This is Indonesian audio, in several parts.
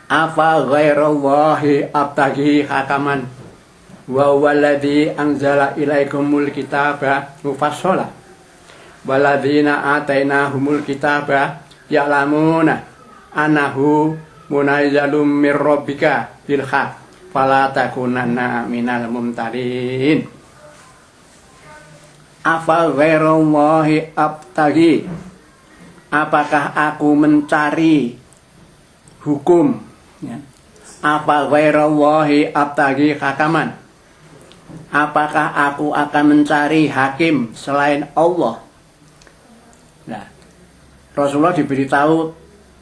Afa ghairallahi abtaghi hakaman wa walladzi anzala ilaikumul kitaba mufassala waladzina atainahumul kitaba ya'lamuna annahu munazzalum mir rabbika bil haqq fala takunanna minal mumtarin. Afa ghairallahi abtaghi, apakah aku mencari hukum, ya. Apa ghairallahi abtaghi hakaman, apakah aku akan mencari hakim selain Allah. Nah, Rasulullah diberitahu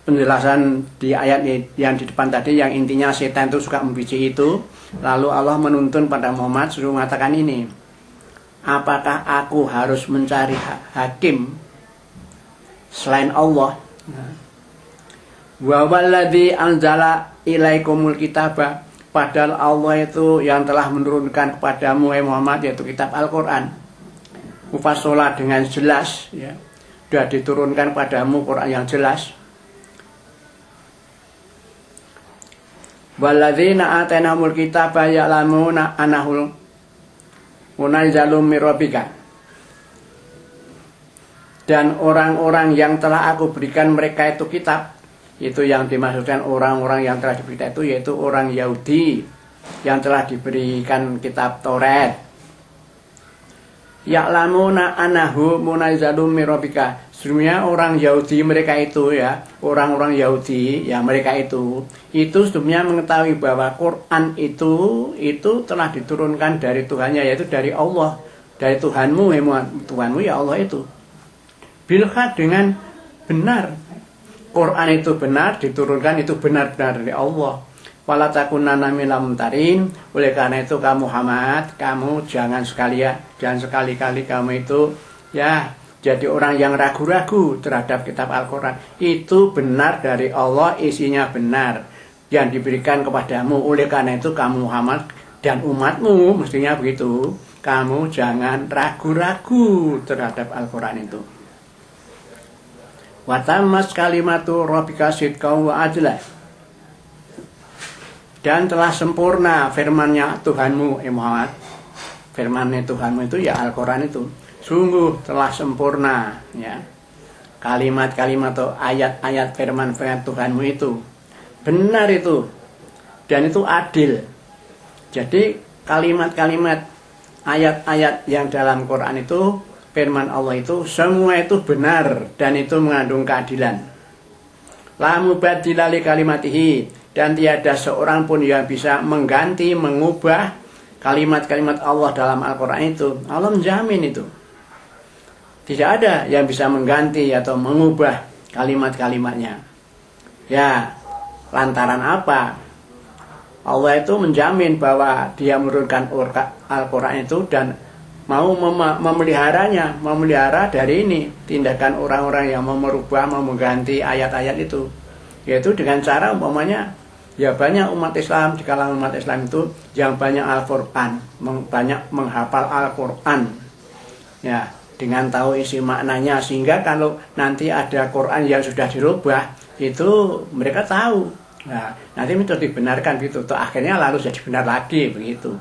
penjelasan di ayat yang di depan tadi, yang intinya setan itu suka membici itu. Lalu Allah menuntun pada Muhammad suruh mengatakan ini, apakah aku harus mencari hakim selain Allah? Wa walladzi anzala ilaikumul kitaba, padahal Allah itu yang telah menurunkan kepadamu Muhammad, yaitu kitab Al-Quran mufassala, dengan jelas, ya. Sudah diturunkan padamu Quran yang jelas. Walladzina atainahumul kitaba ya'lamuna annahu munazzalum mir rabbika, dan orang-orang yang telah aku berikan mereka itu kitab, itu yang dimaksudkan orang-orang yang telah diberikan itu yaitu orang Yahudi yang telah diberikan kitab Taurat. Ya'lamuna annahu munazzalum mir rabbika, sebenarnya orang Yahudi mereka itu, ya, orang-orang Yahudi ya mereka itu sebenarnya mengetahui bahwa Quran itu telah diturunkan dari Tuhannya, yaitu dari Allah, dari Tuhanmu, Tuhanmu ya Allah itu. Bilhaq, dengan benar. Quran itu benar, diturunkan itu benar-benar dari Allah. Wala takunanna minal mumtarin, oleh karena itu kamu Muhammad, kamu jangan sekali-kali kamu itu, ya, jadi orang yang ragu-ragu terhadap kitab Al-Quran. Itu benar dari Allah, isinya benar yang diberikan kepadamu. Oleh karena itu kamu Muhammad dan umatmu mestinya begitu, kamu jangan ragu-ragu terhadap Al-Quran itu. Wa tammat kalimatu rabbika sidqan wa adla, dan telah sempurna firmannya Tuhanmu Muhammad. Firmannya Tuhanmu itu ya Al-Quran itu sungguh telah sempurna, ya. Kalimat-kalimat atau ayat-ayat firman Tuhanmu itu benar itu, dan itu adil. Jadi kalimat-kalimat ayat-ayat yang dalam Quran itu, firman Allah itu, semua itu benar dan itu mengandung keadilan. La mubaddila li kalimatihi, dan tiada seorang pun yang bisa mengganti, mengubah kalimat-kalimat Allah dalam Al-Quran itu. Allah menjamin itu. Tidak ada yang bisa mengganti atau mengubah kalimat-kalimatnya. Ya, lantaran apa? Allah itu menjamin bahwa dia menurunkan Al-Quran itu dan mau memeliharanya, memelihara dari ini tindakan orang-orang yang mau merubah, mau mengganti ayat-ayat itu. Yaitu dengan cara umpamanya, ya banyak umat Islam, di kalangan umat Islam itu yang banyak Al-Quran, banyak menghafal Al-Quran, ya, dengan tahu isi maknanya, sehingga kalau nanti ada Quran yang sudah dirubah itu mereka tahu. Nah, nanti itu dibenarkan gitu, tuh akhirnya lalu jadi benar lagi begitu.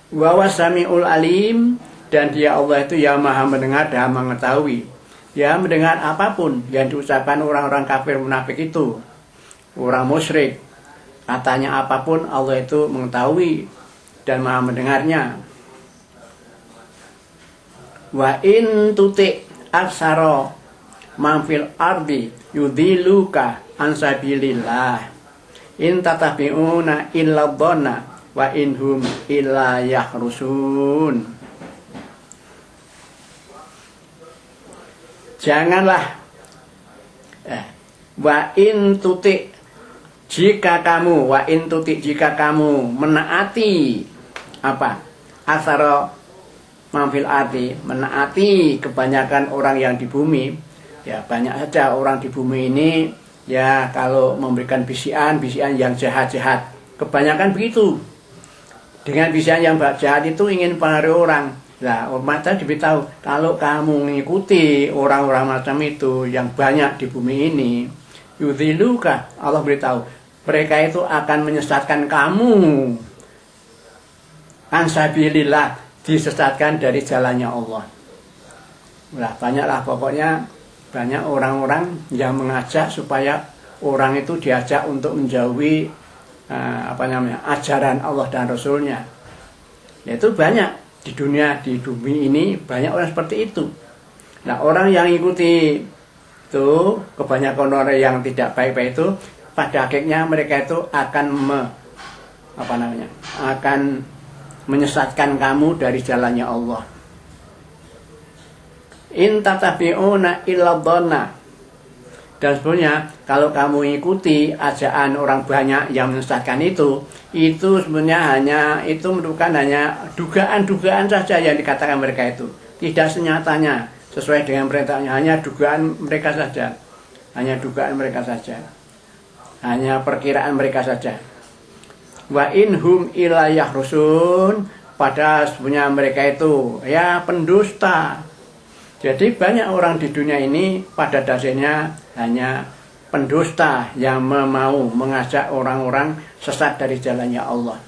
Wa wasami'ul alim, dan dia Allah itu yang maha mendengar dan mengetahui. Ya, mendengar apapun yang diucapkan orang-orang kafir munafik itu, orang musyrik, katanya apapun Allah itu mengetahui dan maha mendengarnya. Wa in tuti aksara manfil ardi yudhiluka ansabilillah in tatabi'una illa dhanna wa inhum illa yahrusun. Janganlah wa in tuti, jika kamu menaati apa? Aksara manfil ardi, menaati kebanyakan orang yang di bumi. Ya, banyak saja orang di bumi ini, ya, kalau memberikan bisian yang jahat-jahat, kebanyakan begitu. Dengan bisian yang jahat itu ingin pengaruhi orang. Nah, umat saya diberitahu, kalau kamu mengikuti orang-orang macam itu yang banyak di bumi ini, yudhiluka, Allah beritahu, mereka itu akan menyesatkan kamu ansabilillah, disesatkan dari jalannya Allah. Nah, banyaklah pokoknya, banyak orang-orang yang mengajak supaya orang itu diajak untuk menjauhi ajaran Allah dan Rasulnya. Itu banyak di dunia, di bumi ini banyak orang seperti itu. Nah, orang yang ikuti itu, kebanyakan orang yang tidak baik-baik itu, pada akhirnya mereka itu akan akan menyesatkan kamu dari jalannya Allah. In tatabi'una illa dhanna. Dan sebenarnya kalau kamu ikuti ajaan orang banyak yang menyesatkan itu sebenarnya merupakan hanya dugaan-dugaan saja yang dikatakan mereka itu. Tidak senyatanya sesuai dengan perintahnya, hanya dugaan mereka saja. Hanya dugaan mereka saja. Hanya perkiraan mereka saja. Wa inhum illa yahrusun, pada sebenarnya mereka itu ya pendusta. Jadi banyak orang di dunia ini pada dasarnya hanya pendusta yang mau mengajak orang-orang sesat dari jalannya Allah.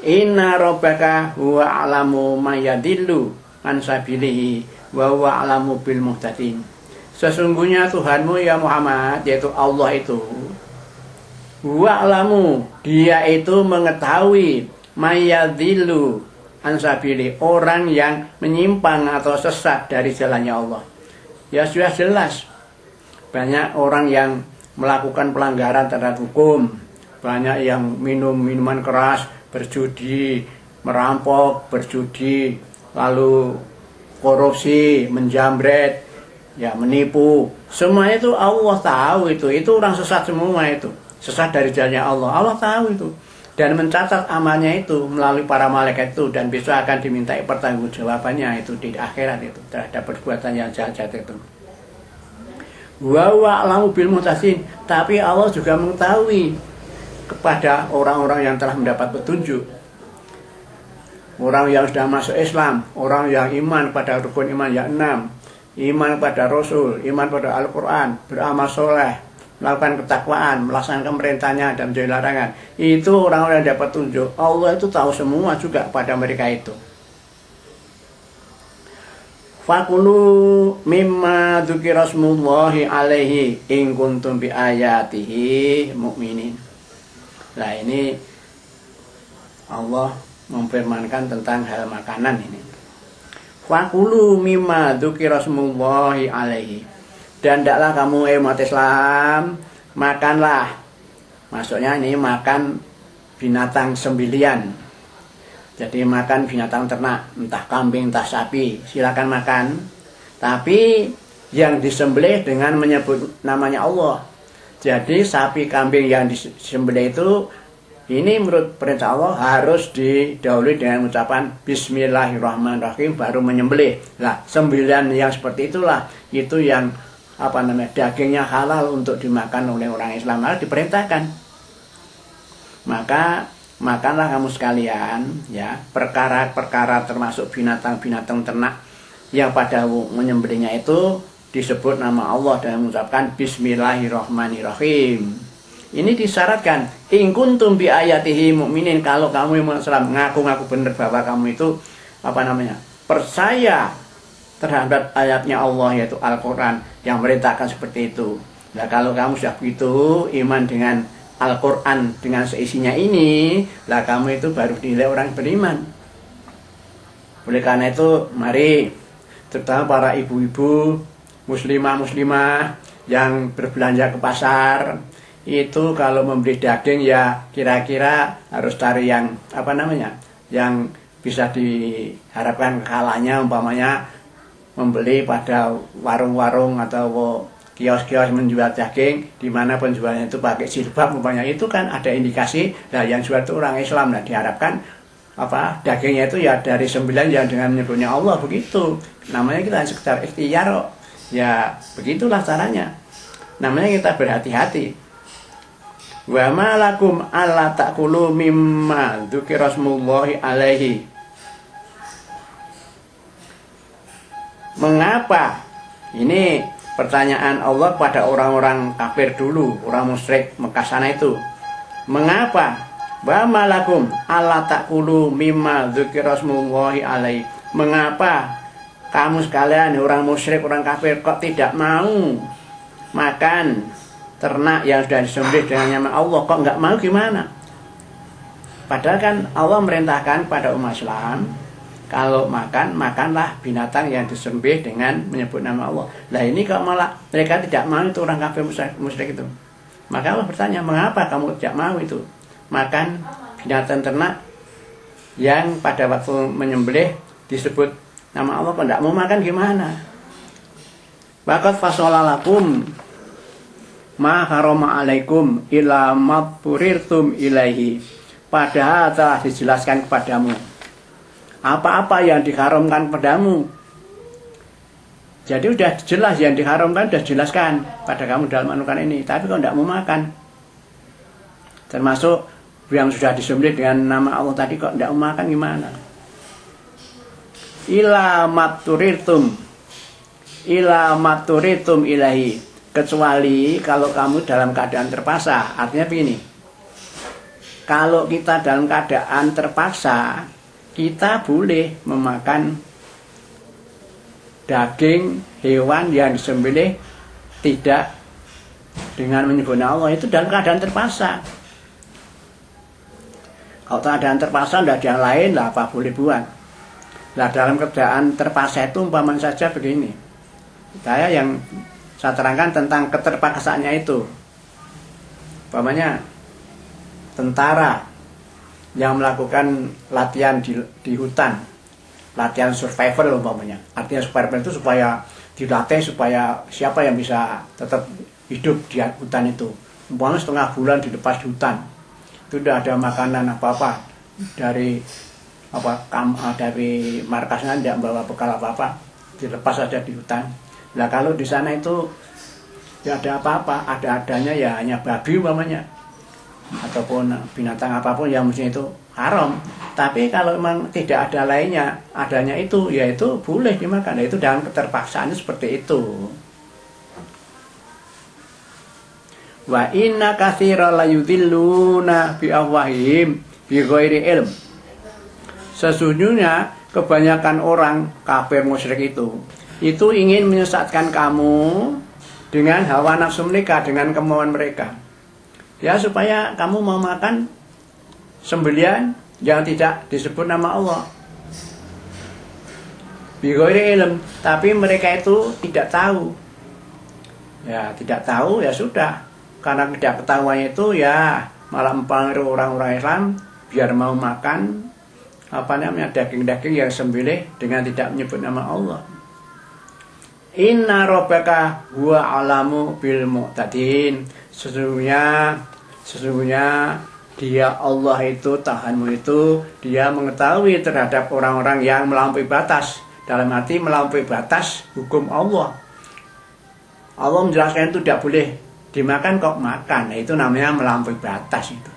Inna rabbaka huwa a'lamu mayadillu an sabilihi wa huwa a'lamu bil muhtadin. Sesungguhnya Tuhanmu ya Muhammad, yaitu Allah itu, huwa a'lamu, dia itu mengetahui mayadillu ansabili, orang yang menyimpang atau sesat dari jalannya Allah. Ya sudah jelas, banyak orang yang melakukan pelanggaran terhadap hukum, banyak yang minum minuman keras, berjudi, merampok, berjudi, lalu korupsi, menjamret, ya menipu. Semua itu Allah tahu itu orang sesat semua itu, sesat dari jalannya Allah. Allah tahu itu. Dan mencatat amalnya itu melalui para malaikat itu, dan besok akan dimintai pertanggungjawabannya itu di akhirat itu terhadap perbuatan yang jahat-jahat itu. Wa a'lamu bil muhtadin, tapi Allah juga mengetahui kepada orang-orang yang telah mendapat petunjuk, orang yang sudah masuk Islam, orang yang iman pada rukun iman yang 6, iman pada Rasul, iman pada Al-Quran, beramal soleh, melakukan ketakwaan, melaksanakan perintahnya dan menjauhi larangan. Itu orang-orang yang dapat tunjuk. Allah itu tahu semua juga pada mereka itu. Fakulu mimma dzukira smullahi alaihi in kuntum bi ayatihi mu'minin. Nah, ini Allah memfirmankan tentang hal makanan ini. Fakulu mimma dzukira smullahi alaihi. Dan tidaklah kamu umat Islam, makanlah. Maksudnya ini makan binatang sembelian. Jadi makan binatang ternak, entah kambing, entah sapi, silakan makan. Tapi yang disembelih dengan menyebut namanya Allah. Jadi sapi, kambing yang disembelih itu, ini menurut perintah Allah harus didahului dengan ucapan Bismillahirrahmanirrahim baru menyembelih. Nah, sembelihan yang seperti itulah, itu yang dagingnya halal untuk dimakan oleh orang Islam, harus diperintahkan. Maka makanlah kamu sekalian ya perkara-perkara termasuk binatang-binatang ternak yang pada menyembelihnya itu disebut nama Allah dan mengucapkan Bismillahirrahmanirrahim. Ini disyaratkan in kuntum bi ayatihi mu'minin, kalau kamu yang Islam ngaku-ngaku benar bahwa kamu itu percaya terhadap ayatnya Allah, yaitu Al-Quran yang merintahkan seperti itu. Nah, kalau kamu sudah begitu iman dengan Al-Quran dengan seisinya ini, lah kamu itu baru dinilai orang beriman. Oleh karena itu, mari terutama para ibu-ibu muslimah yang berbelanja ke pasar, itu kalau membeli daging ya kira-kira harus cari yang yang bisa diharapkan kalanya, umpamanya membeli pada warung-warung atau kios-kios menjual daging di mana penjualnya itu pakai jilbab umpamanya, itu kan ada indikasi nah yang jual itu orang Islam. Nah, diharapkan dagingnya itu ya dari sembilan yang dengan menyebutnya Allah, begitu. Namanya kita sekedar ikhtiar ya, begitulah caranya. Namanya kita berhati-hati. Wa ma lakum alla ta'kulu mimma dzukira smullahi alaihi. Mengapa? Ini pertanyaan Allah pada orang-orang kafir dulu, orang musyrik Mekah sana itu. Mengapa? Wa malakum alla taqulu mimma dzukira smullahi alaihi. Mengapa kamu sekalian orang musyrik, orang kafir kok tidak mau makan ternak yang sudah disembelih dengan nama Allah? Kok nggak mau gimana? Padahal kan Allah merintahkan pada umat Islam, kalau makan, makanlah binatang yang disembelih dengan menyebut nama Allah. Lah ini kok malah mereka tidak mau, itu orang kafir musyrik itu. Maka Allah bertanya, mengapa kamu tidak mau itu makan binatang ternak yang pada waktu menyembelih disebut nama Allah? Kok tidak mau makan gimana? Bakat fasolalakum ma harama alaikum ila maturirtum ilaihi. Padahal telah dijelaskan kepadamu apa-apa yang diharamkan padamu. Jadi udah jelas yang diharamkan, udah jelaskan pada kamu dalam manukan ini. Tapi kok tidak mau makan, termasuk yang sudah disembelih dengan nama Allah tadi, kok tidak mau makan gimana? Ila maturitum ilahi, kecuali kalau kamu dalam keadaan terpaksa. Artinya begini, kalau kita dalam keadaan terpaksa, kita boleh memakan daging hewan yang disembelih tidak dengan menyebut Allah, itu dalam keadaan terpaksa. Kalau keadaan terpaksa tidak ada yang lain lah, apa boleh buat. Nah, dalam keadaan terpaksa itu umpama saja begini, saya terangkan tentang keterpaksaannya itu. Umpamanya tentara yang melakukan latihan di hutan, latihan survival umpamanya. Artinya survival itu supaya dilatih supaya siapa yang bisa tetap hidup di hutan itu. Umpamanya setengah bulan dilepas di hutan, itu tidak ada makanan apa-apa dari dari markasnya, tidak membawa bekal apa-apa, dilepas saja di hutan. Nah kalau di sana itu tidak ada apa-apa, adanya ya hanya babi umpamanya, ataupun binatang apapun yang mestinya itu haram. Tapi kalau memang tidak ada lainnya, adanya itu, ya itu boleh dimakan. Nah, itu dalam keterpaksaan seperti itu. Wa inna katsira la yudhilluna bi ahwahim bi ghairi ilm. Sesungguhnya kebanyakan orang kafir musyrik itu ingin menyesatkan kamu dengan hawa nafsu mereka, dengan kemauan mereka. Ya supaya kamu mau makan sembelihan yang tidak disebut nama Allah. Bi ghairi ilm, tapi mereka itu tidak tahu. Ya, tidak tahu ya sudah. Karena tidak ketahuan itu ya malah mempengaruhi orang-orang Islam biar mau makan daging-daging yang sembelih dengan tidak menyebut nama Allah. Inna rabbaka huwa alamu bil mu'tadin. Sesungguhnya dia Allah itu, Tuhanmu itu, dia mengetahui terhadap orang-orang yang melampaui batas. Dalam arti melampaui batas hukum Allah. Allah menjelaskan itu tidak boleh dimakan kok makan. Nah, itu namanya melampaui batas itu.